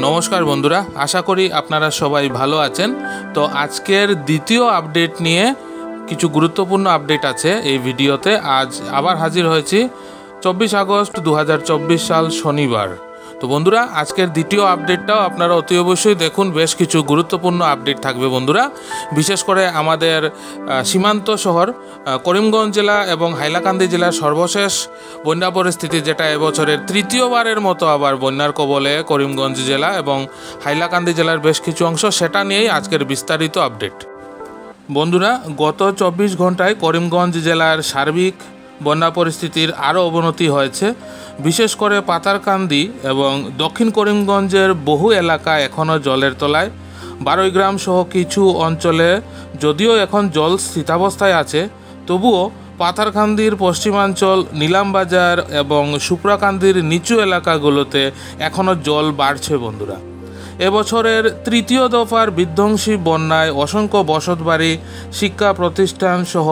নমস্কার বন্ধুরা, আশা করি আপনারা সবাই ভালো আছেন। তো আজকের দ্বিতীয় আপডেট নিয়ে কিছু গুরুত্বপূর্ণ আপডেট আছে এই ভিডিওতে। আজ আবার হাজির হয়েছি 24 আগস্ট 2024 সাল শনিবার। তো বন্ধুরা, আজকের দ্বিতীয় আপডেটটাও আপনারা অতি অবশ্যই দেখুন। বেশ কিছু গুরুত্বপূর্ণ আপডেট থাকবে বন্ধুরা, বিশেষ করে আমাদের সীমান্ত শহর করিমগঞ্জ জেলা এবং হাইলাকান্দি জেলার সর্বশেষ বন্যা পরিস্থিতি, যেটা এবছরের তৃতীয়বারের মতো আবার বন্যার কবলে করিমগঞ্জ জেলা এবং হাইলাকান্দি জেলার বেশ কিছু অংশ, সেটা নিয়েই আজকের বিস্তারিত আপডেট। বন্ধুরা, গত 24 ঘন্টায় করিমগঞ্জ জেলার সার্বিক বন্যা পরিস্থিতির আরও অবনতি হয়েছে। বিশেষ করে পাতারকান্দি এবং দক্ষিণ করিমগঞ্জের বহু এলাকা এখনও জলের তলায়। 12 গ্রাম সহ কিছু অঞ্চলে যদিও এখন জল স্থিতাবস্থায় আছে, তবুও পাথারকান্দির পশ্চিমাঞ্চল, নীলামবাজার এবং সুপ্রাকান্দির নিচু এলাকাগুলোতে এখনও জল বাড়ছে বন্ধুরা। এবছরের তৃতীয় দফার বিধ্বংসী বন্যায় অসংখ্য বসতবাড়ি, শিক্ষা প্রতিষ্ঠান সহ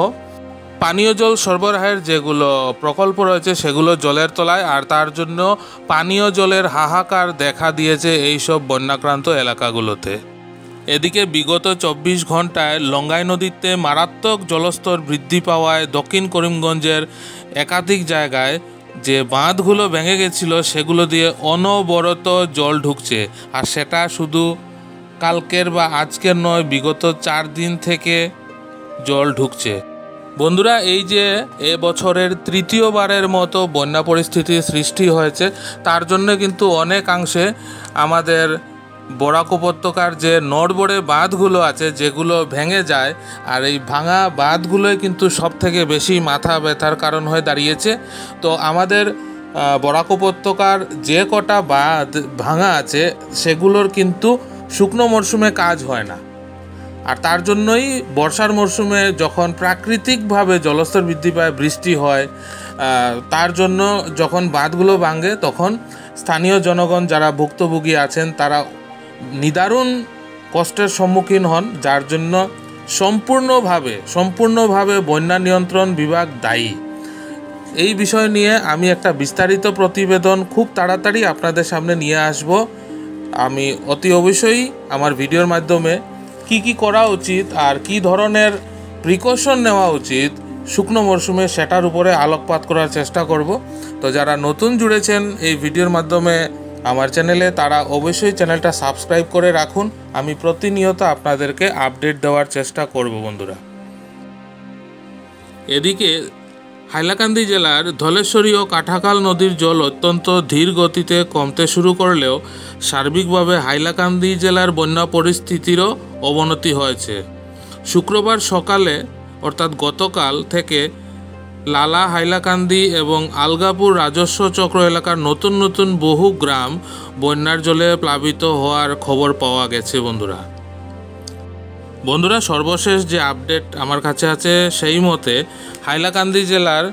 পানীয় জল সরবরাহের যেগুলো প্রকল্প রয়েছে সেগুলো জলের তলায়, আর তার জন্য পানীয় জলের হাহাকার দেখা দিয়েছে এইসব বন্যাক্রান্ত এলাকাগুলোতে। এদিকে বিগত 24 ঘন্টায় লঙ্গাই নদীতে মারাত্মক জলস্তর বৃদ্ধি পাওয়ায় দক্ষিণ করিমগঞ্জের একাধিক জায়গায় যে বাঁধগুলো ভেঙে গেছিল সেগুলো দিয়ে অনবরত জল ঢুকছে। আর সেটা শুধু কালকের বা আজকের নয়, বিগত 4 দিন থেকে জল ঢুকছে বন্ধুরা। এই যে এবছরের তৃতীয়বারের মতো বন্যা পরিস্থিতির সৃষ্টি হয়েছে, তার জন্য কিন্তু অনেকাংশে আমাদের বরাক উপত্যকার যে নড়বড়ে বাঁধগুলো আছে যেগুলো ভেঙে যায়, আর এই ভাঙা বাঁধগুলোই কিন্তু সবথেকে বেশি মাথা ব্যথার কারণ হয়ে দাঁড়িয়েছে। তো আমাদের বরাক উপত্যকার যে কটা বাঁধ ভাঙা আছে সেগুলোর কিন্তু শুকনো মরশুমে কাজ হয় না, আর তার জন্যই বর্ষার মরশুমে যখন প্রাকৃতিকভাবে জলস্তর বৃদ্ধি পায়, বৃষ্টি হয়, তার জন্য যখন বাঁধগুলো ভাঙে তখন স্থানীয় জনগণ যারা ভুক্তভোগী আছেন তারা নিদারুণ কষ্টের সম্মুখীন হন, যার জন্য সম্পূর্ণভাবে বন্যা নিয়ন্ত্রণ বিভাগ দায়ী। এই বিষয় নিয়ে আমি একটা বিস্তারিত প্রতিবেদন খুব তাড়াতাড়ি আপনাদের সামনে নিয়ে আসব। আমি অতি অবশ্যই আমার ভিডিওর মাধ্যমে কি করা উচিত আর কি ধরনের প্রিকশন নেওয়া উচিত শুকনো মরশুমে সেটার উপরে আলোকপাত করার চেষ্টা করব। তো যারা নতুন জুড়েছেন এই ভিডিওর মাধ্যমে আমার চ্যানেলে, তারা অবশ্যই চ্যানেলটা সাবস্ক্রাইব করে রাখুন। আমি প্রতিনিয়ত আপনাদেরকে আপডেট দেওয়ার চেষ্টা করব বন্ধুরা। এদিকে হাইলাকান্দি জেলার ধলেশ্বরী ও কাঠাখাল নদীর জল অত্যন্ত ধীর গতিতে কমতে শুরু করলেও সার্বিকভাবে হাইলাকান্দি জেলার বন্যা পরিস্থিতিরও অবনতি হয়েছে। শুক্রবার সকালে অর্থাৎ গতকাল থেকে লালা, হাইলাকান্দি এবং আলগাপুর রাজস্ব চক্র এলাকার নতুন বহু গ্রাম বন্যার জলে প্লাবিত হওয়ার খবর পাওয়া গেছে বন্ধুরা। সর্বশেষ যে আপডেট আমার কাছে আছে সেই মতে হাইলাকান্দি জেলার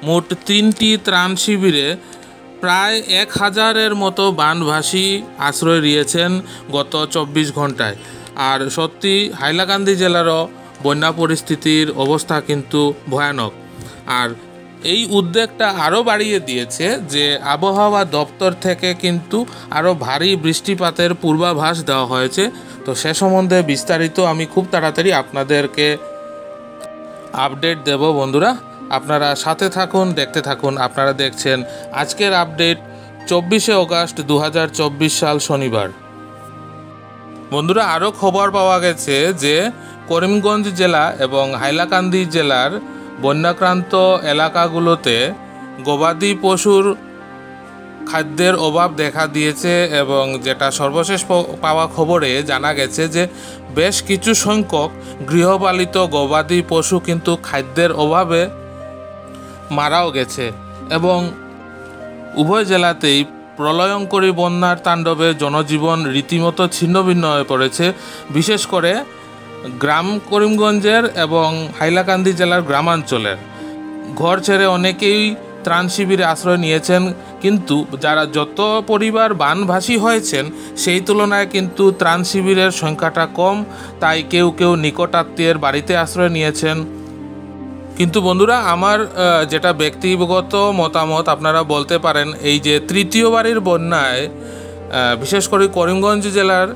মোট 3টি ত্রাণ শিবিরে প্রায় 1000-এর মতো বানভাসী আশ্রয় নিয়েছেন গত 24 ঘন্টায়। আর সত্যি হাইলাকান্দি জেলারও বন্যা পরিস্থিতির অবস্থা কিন্তু ভয়ানক। আর এই উদ্বেগটা আরও বাড়িয়ে দিয়েছে যে আবহাওয়া দপ্তর থেকে কিন্তু আরও ভারী বৃষ্টিপাতের পূর্বাভাস দেওয়া হয়েছে। তো সে সম্বন্ধে বিস্তারিত আমি খুব তাড়াতাড়ি আপনাদেরকে আপডেট দেব বন্ধুরা। আপনারা সাথে থাকুন, দেখতে থাকুন। আপনারা দেখছেন আজকের আপডেট 24 আগস্ট 2024 সাল শনিবার। বন্ধুরা, আরও খবর পাওয়া গেছে যে করিমগঞ্জ জেলা এবং হাইলাকান্দি জেলার বন্যাক্রান্ত এলাকাগুলোতে গবাদি পশুর খাদ্যের অভাব দেখা দিয়েছে, এবং যেটা সর্বশেষ পাওয়া খবরে জানা গেছে যে বেশ কিছু সংখ্যক গৃহপালিত গবাদি পশু কিন্তু খাদ্যের অভাবে মারাও গেছে। এবং উভয় জেলাতেই প্রলয়ঙ্করী বন্যার তাণ্ডবে জনজীবন রীতিমতো ছিন্নভিন্ন হয়ে পড়েছে। বিশেষ করে গ্রাম করিমগঞ্জের এবং হাইলাকান্দি জেলার গ্রামাঞ্চলের ঘর ছেড়ে অনেকেই ত্রাণ শিবিরে আশ্রয় নিয়েছেন, কিন্তু যারা যত পরিবার বানভাসী হয়েছেন সেই তুলনায় কিন্তু ত্রাণ শিবিরের সংখ্যাটা কম, তাই কেউ নিকটাত্মীয়ের বাড়িতে আশ্রয় নিয়েছেন। কিন্তু বন্ধুরা, আমার যেটা ব্যক্তিগত মতামত, আপনারা বলতে পারেন এই যে তৃতীয়বারের বন্যায় বিশেষ করে করিমগঞ্জ জেলার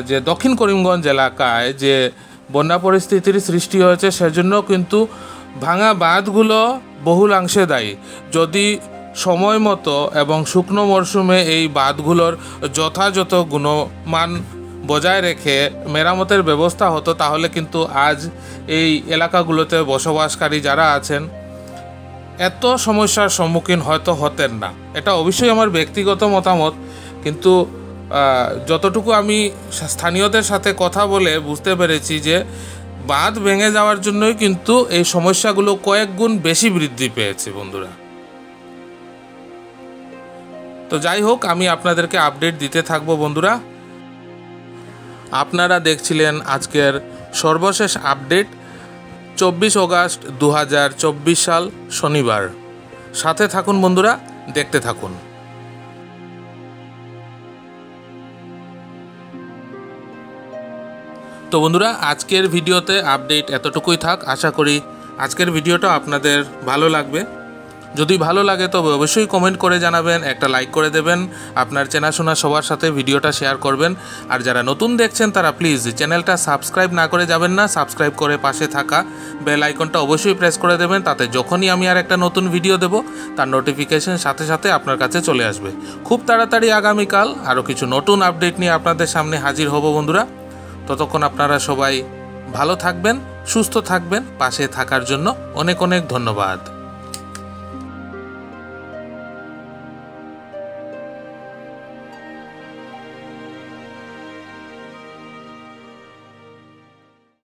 যে দক্ষিণ করিমগঞ্জ এলাকায় যে বন্যা পরিস্থিতির সৃষ্টি হয়েছে, সেজন্য কিন্তু ভাঙা বাঁধগুলো বহুলাংশে দায়ী। যদি সময় মতো এবং শুকনো মরশুমে এই বাঁধগুলোর যথাযথ গুণমান বজায় রেখে মেরামতের ব্যবস্থা হতো, তাহলে কিন্তু আজ এই এলাকাগুলোতে বসবাসকারী যারা আছেন এত সমস্যার সম্মুখীন হয়তো হতেন না। এটা অবশ্যই আমার ব্যক্তিগত মতামত, কিন্তু যতটুকু আমি স্থানীয়দের সাথে কথা বলে বুঝতে পেরেছি যে বাঁধ ভেঙে যাওয়ার জন্যই কিন্তু এই সমস্যাগুলো কয়েক গুণ বেশি বৃদ্ধি পেয়েছে বন্ধুরা। তো যাই হোক, আমি আপনাদেরকে আপডেট দিতে থাকবো বন্ধুরা। আপনারা দেখছিলেন আজকের সর্বশেষ আপডেট 24 অগাস্ট 2024 সাল শনিবার। সাথে থাকুন বন্ধুরা, দেখতে থাকুন। তো বন্ধুরা, আজকের ভিডিওতে আপডেট এতটুকুই থাক। আশা করি আজকের ভিডিওটা আপনাদের ভালো লাগবে। যদি ভালো লাগে তবে অবশ্যই কমেন্ট করে জানাবেন, একটা লাইক করে দেবেন, আপনার চেনাশোনা সবার সাথে ভিডিওটা শেয়ার করবেন। আর যারা নতুন দেখছেন তারা প্লিজ চ্যানেলটা সাবস্ক্রাইব না করে যাবেন না, সাবস্ক্রাইব করে পাশে থাকা বেল আইকনটা অবশ্যই প্রেস করে দেবেন। তাতে যখনই আমি আর একটা নতুন ভিডিও দেব তার নোটিফিকেশন সাথে সাথে আপনার কাছে চলে আসবে। খুব তাড়াতাড়ি আগামীকাল আরও কিছু নতুন আপডেট নিয়ে আপনাদের সামনে হাজির হব বন্ধুরা। ততক্ষণ আপনারা সবাই ভালো থাকবেন, সুস্থ থাকবেন। পাশে থাকার জন্য অনেক অনেক ধন্যবাদ।